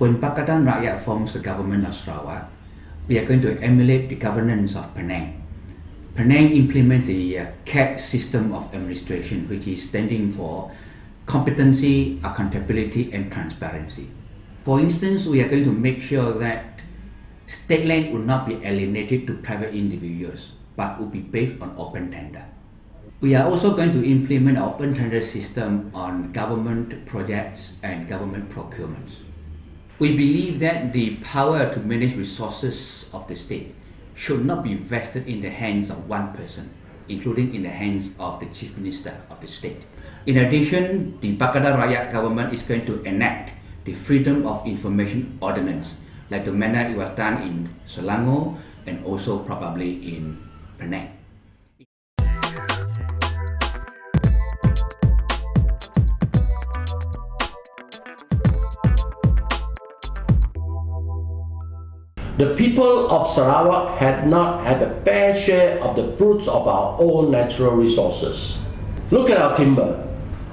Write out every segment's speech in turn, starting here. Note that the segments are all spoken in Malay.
When Pakatan Rakyat forms the government of Sarawak, we are going to emulate the governance of Penang. Penang implements the CAT system of administration, which is standing for competency, accountability, and transparency. For instance, we are going to make sure that state land will not be alienated to private individuals, but will be based on open tender. We are also going to implement our open tender system on government projects and government procurements. We believe that the power to manage resources of the state should not be vested in the hands of one person, including in the hands of the Chief Minister of the state. In addition, the Pakatan Rakyat government is going to enact the Freedom of Information Ordinance, like the manner it was done in Selangor and also probably in Penang. The people of Sarawak had not had a fair share of the fruits of our own natural resources. Look at our timber.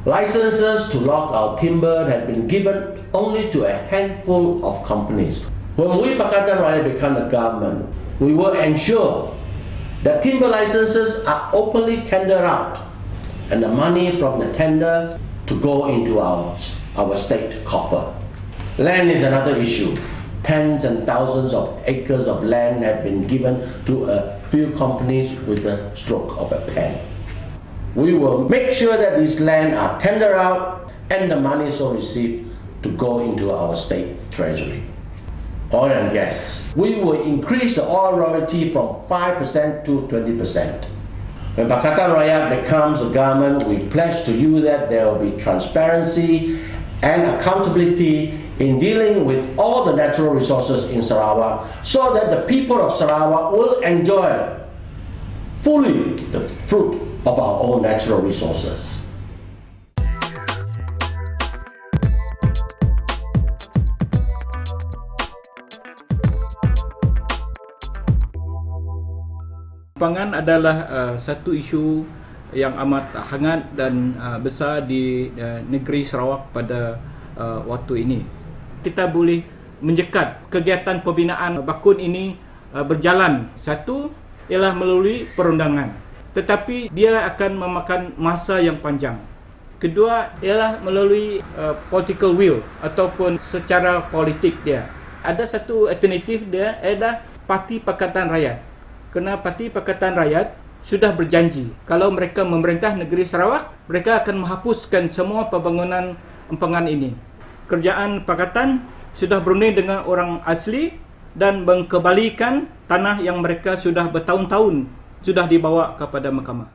Licenses to log our timber have been given only to a handful of companies. When we Pakatan Rakyat become the government, we will ensure that timber licenses are openly tendered out and the money from the tender to go into our state coffer. Land is another issue. Tens and thousands of acres of land have been given to a few companies with a stroke of a pen. We will make sure that these land are tendered out and the money so received to go into our state treasury. Oil and gas. We will increase the oil royalty from 5% to 20%. When Pakatan Rakyat becomes a government, we pledge to you that there will be transparency and accountability in dealing with all the natural resources in Sarawak, so that the people of Sarawak will enjoy fully the fruit of our own natural resources. Pangan adalah satu isu yang amat hangat dan besar di negeri Sarawak pada waktu ini. Kita boleh menjekat kegiatan pembinaan bakun ini berjalan. Satu ialah melalui perundangan, tetapi dia akan memakan masa yang panjang. Kedua ialah melalui political will ataupun secara politik dia. Ada satu alternatif dia adalah Parti Pakatan Rakyat. Kerana Parti Pakatan Rakyat sudah berjanji kalau mereka memerintah negeri Sarawak, mereka akan menghapuskan semua pembangunan empangan ini. Kerajaan Pakatan sudah berunding dengan orang asli dan mengembalikan tanah yang mereka sudah bertahun-tahun sudah dibawa kepada mahkamah.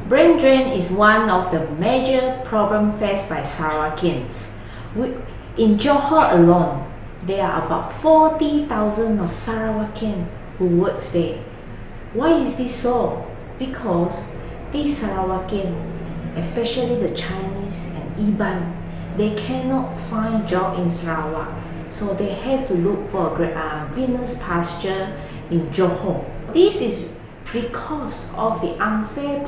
Brain drain is one of the major problems faced by Sarawakians. In Johor alone, there are about 40,000 of Sarawakians who works there. Why is this so? Because these Sarawakians, especially the Chinese and Iban, they cannot find job in Sarawak, so they have to look for a greener pasture in Johor. This is because of the unfair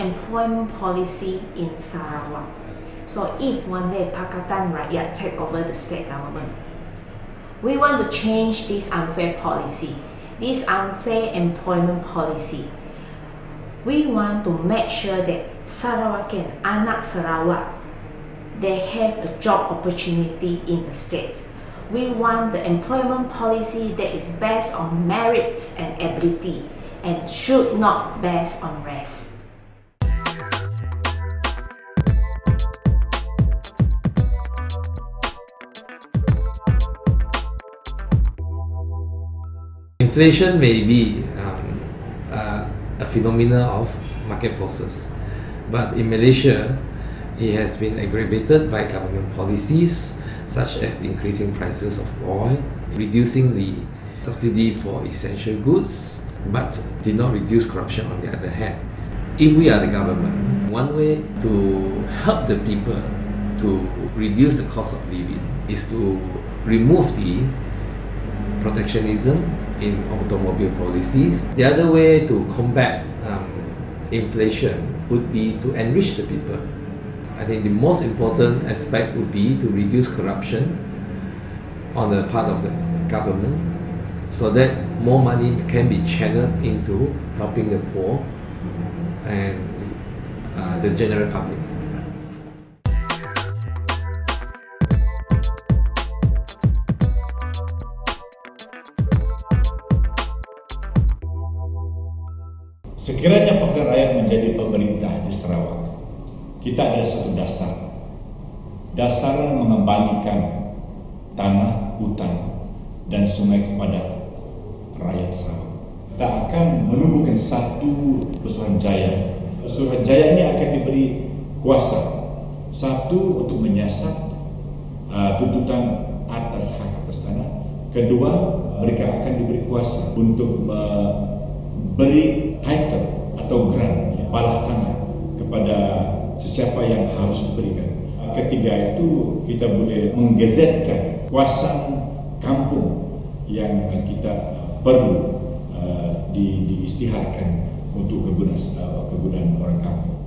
employment policy in Sarawak. So if one day Pakatan Rakyat take over the state government, we want to change this unfair policy, this unfair employment policy. We want to make sure that Sarawakian, anak Sarawak, they have a job opportunity in the state. We want the employment policy that is based on merits and ability and should not based on race. In Inflation may be a phenomenon of market forces, but in Malaysia, it has been aggravated by government policies such as increasing prices of oil, reducing the subsidy for essential goods, but did not reduce corruption on the other hand. If we are the government, one way to help the people to reduce the cost of living is to remove the protectionism in automobile policies. The other way to combat inflation would be to enrich the people. I think the most important aspect would be to reduce corruption on the part of the government so that more money can be channeled into helping the poor and the general public. Sekiranya Pakatan Rakyat menjadi pemerintah di Sarawak, kita ada satu dasar mengembalikan tanah, hutan, dan sungai kepada rakyat Sarawak. Kita akan menubuhkan satu Pesuruhanjaya. Pesuruhanjaya ini akan diberi kuasa, satu untuk menyiasat tuntutan atas hak atas tanah, kedua mereka akan diberi kuasa untuk memberi title atau grant, balah tanah kepada sesiapa yang harus diberikan. Ketiga itu kita boleh menggazetkan kawasan kampung yang kita perlu diisytiharkan untuk kegunaan orang kampung.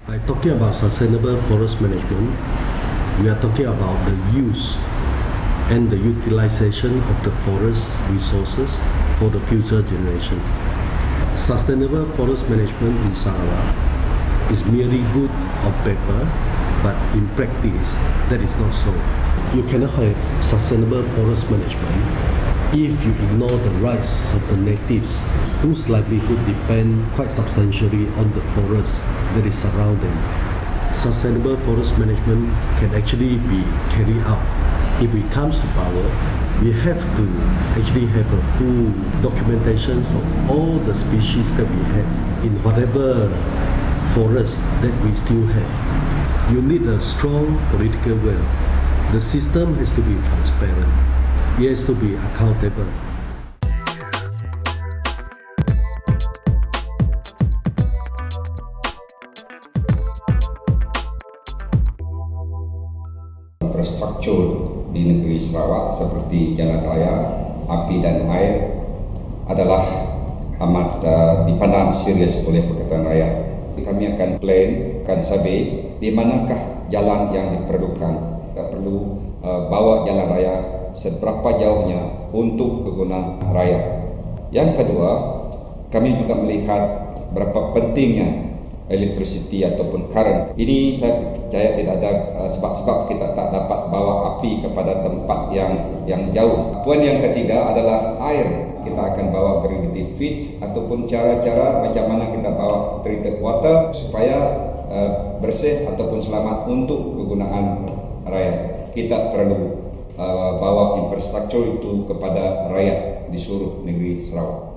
By talking about sustainable forest management, we are talking about the use and the utilization of the forest resources for the future generations. Sustainable forest management in Sarawak is merely good on paper, but in practice, that is not so. You cannot have sustainable forest management if you ignore the rights of the natives, whose livelihood depend quite substantially on the forest that is surround them. Sustainable forest management can actually be carried out. If it comes to power, we have to actually have a full documentation of all the species that we have in whatever forest that we still have. You need a strong political will. The system has to be transparent. It has to be accountable. Infrastruktur di negeri Sarawak seperti jalan raya, api dan air adalah amat dipandang serius oleh Pakatan Rakyat. Kami akan akan survey di manakah jalan yang diperlukan. Kita perlu bawa jalan raya seberapa jauhnya untuk kegunaan rakyat. Yang kedua, kami juga melihat berapa pentingnya electricity ataupun current. Ini saya percaya tidak ada sebab-sebab kita tak dapat bawa api kepada tempat yang jauh. Poin yang ketiga adalah air. Kita akan bawa gravity feed ataupun cara-cara macam mana kita bawa treated water supaya bersih ataupun selamat untuk kegunaan rakyat. Kita perlu bawa infrastruktur itu kepada rakyat di seluruh negeri Sarawak.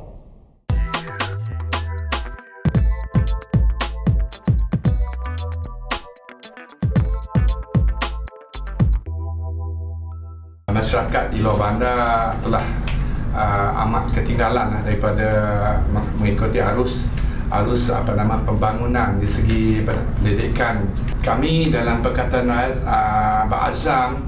Masyarakat di luar bandar telah amat ketinggalan daripada mengikuti arus pembangunan di segi pendidikan. Kami dalam Pakatan Rakyat berazam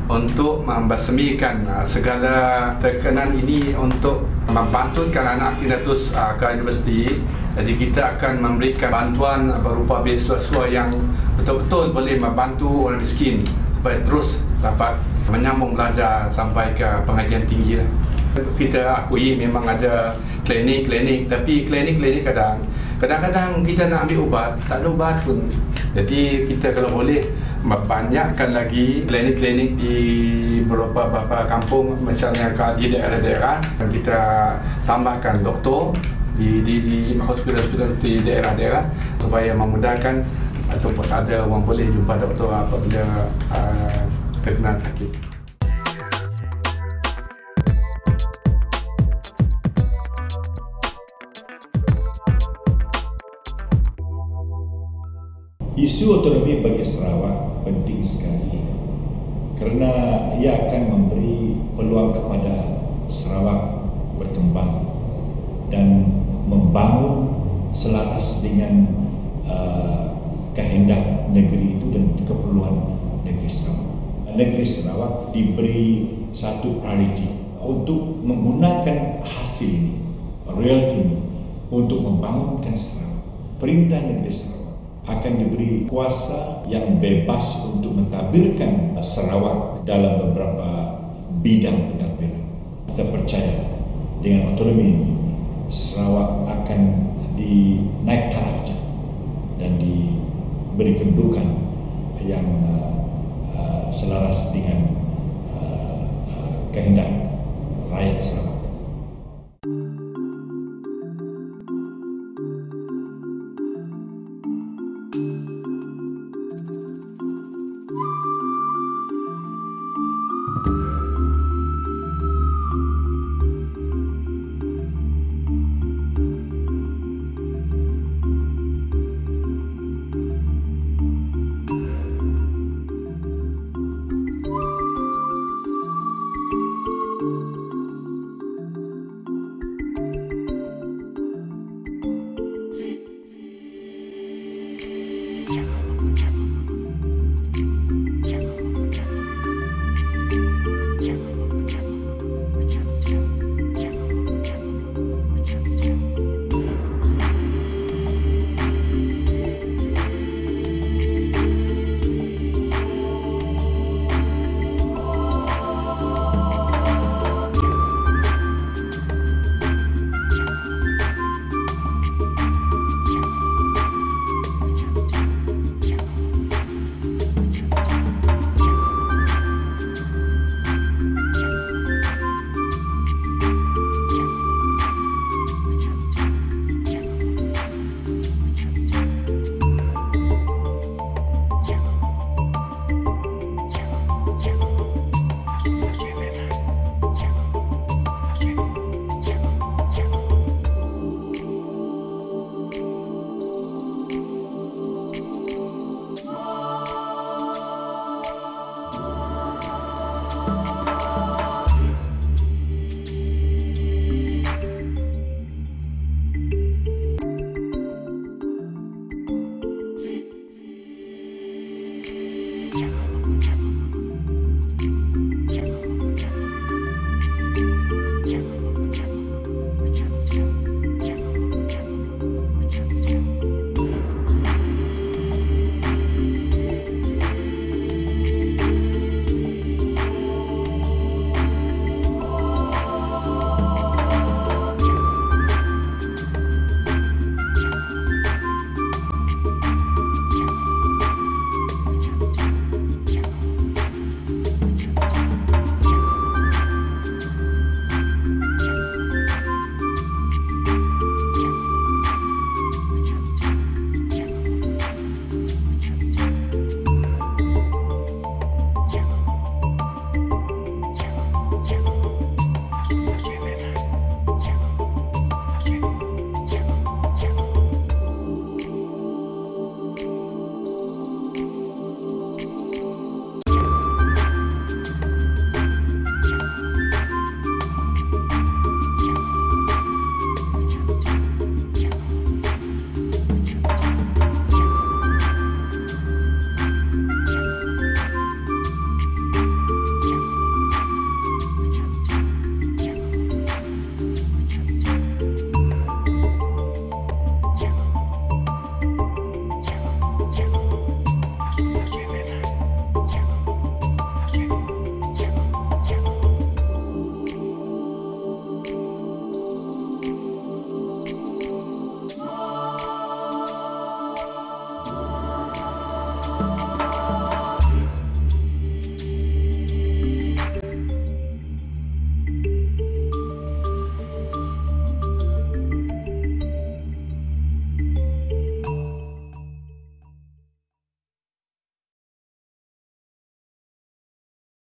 untuk membasmikan segala tekanan ini untuk membantutkan anak kita terus ke universiti. Jadi kita akan memberikan bantuan berupa beasiswa yang betul-betul boleh membantu orang miskin supaya terus dapat menyambung belajar sampai ke pengajian tinggi. Kita akui memang ada klinik-klinik, tapi klinik-klinik kadang-kadang kita nak ambil ubat, tak ada ubat pun. Jadi kita kalau boleh banyakkan lagi klinik-klinik di beberapa kampung, misalnya di daerah-daerah, kita tambahkan doktor di hospital-hospital di daerah-daerah supaya memudahkan ataupun ada orang boleh jumpa doktor apabila terkena sakit. Isu otonomi bagi Sarawak penting sekali kerana ia akan memberi peluang kepada Sarawak berkembang dan membangun selaras dengan kehendak negeri itu dan keperluan negeri Sarawak. Negeri Sarawak diberi satu priority untuk menggunakan hasil ini, royalty ini, untuk membangunkan Sarawak. Perintah negeri Sarawak akan diberi kuasa yang bebas untuk mentadbirkan Sarawak dalam beberapa bidang pentadbiran. Kita percaya dengan otonomi ini, Sarawak akan dinaik tarafnya dan diberi kedudukan yang selaras dengan kehendak rakyat Sarawak.